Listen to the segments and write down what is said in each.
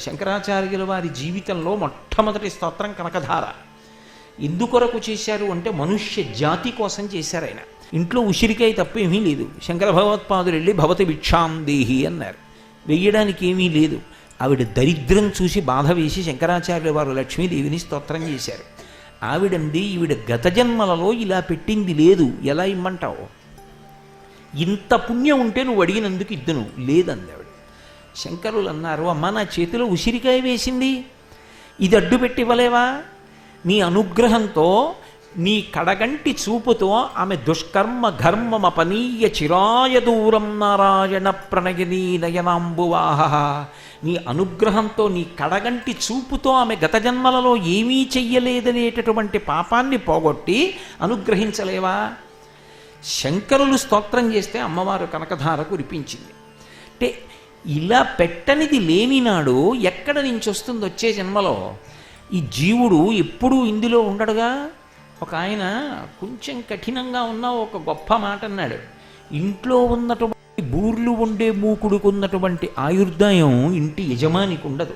శంకరాచార్యుల వారి జీవితంలో మొట్టమొదటి స్తోత్రం కనకధార. ఎందుకొరకు చేశారు అంటే మనుష్య జాతి కోసం చేశారు. ఆయన ఇంట్లో ఉసిరికాయ తప్ప ఏమీ లేదు. శంకర భగవత్పాదులు వెళ్ళి భవతి భిక్షాం దేహి అన్నారు. వెయ్యడానికి ఏమీ లేదు. ఆవిడ దరిద్రం చూసి బాధ వేసి శంకరాచార్యుల వారు లక్ష్మీదేవిని స్తోత్రం చేశారు. ఆవిడంది ఈవిడ గత జన్మలలో ఇలా పెట్టింది లేదు, ఎలా ఇమ్మంటావు? ఇంత పుణ్యం ఉంటే నువ్వు అడిగినందుకు ఇద్దును, లేదంది ఆవిడ. శంకరులు అన్నారు, అమ్మ నా చేతిలో ఉసిరికాయ వేసింది, ఇది అడ్డు పెట్టి ఇవ్వలేవా? నీ అనుగ్రహంతో నీ కడగంటి చూపుతో ఆమె దుష్కర్మ ఘర్మమపనీయ చిరాయ దూరం నారాయణ ప్రణయనీ నయనాంబువాహ. నీ అనుగ్రహంతో నీ కడగంటి చూపుతో ఆమె గత జన్మలలో ఏమీ చెయ్యలేదనేటటువంటి పాపాన్ని పోగొట్టి అనుగ్రహించలేవా? శంకరులు స్తోత్రం చేస్తే అమ్మవారు కనకధార కురిపించింది. అంటే ఇలా పెట్టనిది లేనినాడు ఎక్కడ నుంచి వస్తుంది వచ్చే జన్మలో? ఈ జీవుడు ఎప్పుడూ ఇందులో ఉండడుగా. ఒక ఆయన కొంచెం కఠినంగా ఉన్న ఒక గొప్ప మాట అన్నాడు. ఇంట్లో ఉన్నటువంటి బూర్లు ఉండే మూకుడుకున్నటువంటి ఆయుర్దాయం ఇంటి యజమానికి ఉండదు.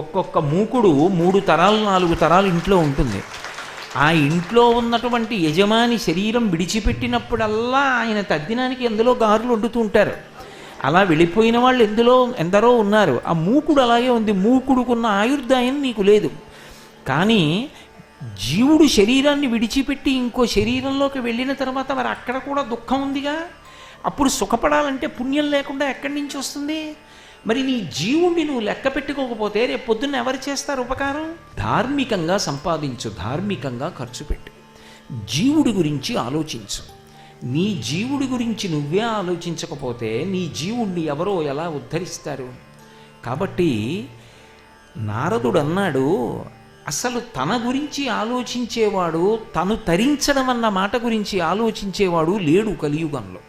ఒక్కొక్క మూకుడు 3 తరాలు 4 తరాలు ఇంట్లో ఉంటుంది. ఆ ఇంట్లో ఉన్నటువంటి యజమాని శరీరం విడిచిపెట్టినప్పుడల్లా ఆయన తద్దినానికి ఎందులో గారులు వండుతూ ఉంటారు. అలా వెళ్ళిపోయిన వాళ్ళు ఎందరో ఉన్నారు. ఆ మూకుడు అలాగే ఉంది. మూకుడుకున్న ఆయుర్దాయం నీకు లేదు. కానీ జీవుడు శరీరాన్ని విడిచిపెట్టి ఇంకో శరీరంలోకి వెళ్ళిన తర్వాత మరి అక్కడ కూడా దుఃఖం ఉందిగా. అప్పుడు సుఖపడాలంటే పుణ్యం లేకుండా ఎక్కడి నుంచి వస్తుంది? మరి నీ జీవుణ్ణి నువ్వు లెక్క పెట్టుకోకపోతే రేపు పొద్దున్న ఎవరు చేస్తారు ఉపకారం? ధార్మికంగా సంపాదించు, ధార్మికంగా ఖర్చు పెట్టు, జీవుడి గురించి ఆలోచించు. నీ జీవుడి గురించి నువ్వే ఆలోచించకపోతే నీ జీవుణ్ణి ఎవరో ఎలా ఉద్ధరిస్తారు? కాబట్టి నారదుడు అన్నాడు, అసలు తన గురించి ఆలోచించేవాడు, తను తరించడం అన్న మాట గురించి ఆలోచించేవాడు లేడు కలియుగంలో.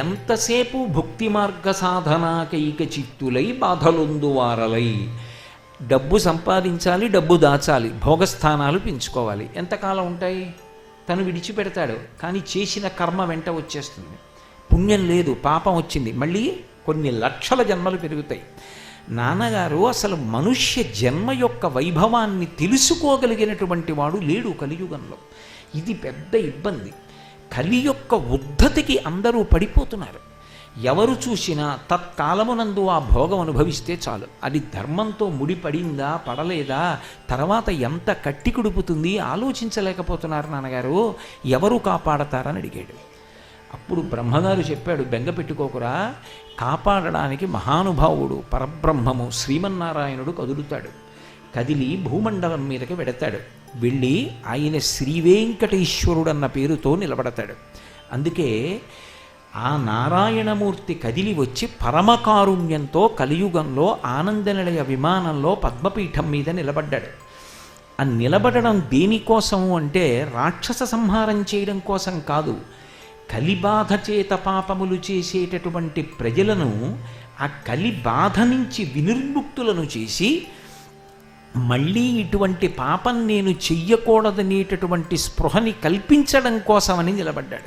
ఎంతసేపు భుక్తి మార్గ సాధనాకైక చిత్తులై బాధలొందువారలై. డబ్బు సంపాదించాలి, డబ్బు దాచాలి, భోగస్థానాలు పెంచుకోవాలి. ఎంతకాలం ఉంటాయి? తను విడిచిపెడతాడు, కానీ చేసిన కర్మ వెంట వచ్చేస్తుంది. పుణ్యం లేదు, పాపం వచ్చింది, మళ్ళీ కొన్ని లక్షల జన్మలు పెరుగుతాయి. నాన్నగారు అసలు మనుష్య జన్మ యొక్క వైభవాన్ని తెలుసుకోగలిగినటువంటి వాడు లేడు కలియుగంలో. ఇది పెద్ద ఇబ్బంది. కలి యొక్క ఉద్ధతికి అందరూ పడిపోతున్నారు. ఎవరు చూసినా తత్కాలమునందు ఆ భోగం అనుభవిస్తే చాలు. అది ధర్మంతో ముడిపడిందా పడలేదా, తర్వాత ఎంత కట్టి కుడుపుతుంది ఆలోచించలేకపోతున్నారు. నాన్నగారు ఎవరు కాపాడతారని అడిగాడు. అప్పుడు బ్రహ్మగారు చెప్పాడు, బెంగ పెట్టుకోకురా, కాపాడడానికి మహానుభావుడు పరబ్రహ్మము శ్రీమన్నారాయణుడు కదులుతాడు. కదిలి భూమండలం మీదకి వెడతాడు. వెళ్ళి ఆయన శ్రీవేంకటేశ్వరుడు అన్న పేరుతో నిలబడతాడు. అందుకే ఆ నారాయణమూర్తి కదిలి వచ్చి పరమకారుణ్యంతో కలియుగంలో ఆనందనిలయ విమానంలో పద్మపీఠం మీద నిలబడ్డాడు. ఆ నిలబడడం దేనికోసము అంటే రాక్షస సంహారం చేయడం కోసం కాదు. కలిబాధ చేత పాపములు చేసేటటువంటి ప్రజలను ఆ కలి బాధ నుంచి వినిర్ముక్తులను చేసి మళ్ళీ ఇటువంటి పాపం నేను చెయ్యకూడదనేటటువంటి స్పృహని కల్పించడం కోసమని నిలబడ్డాడు.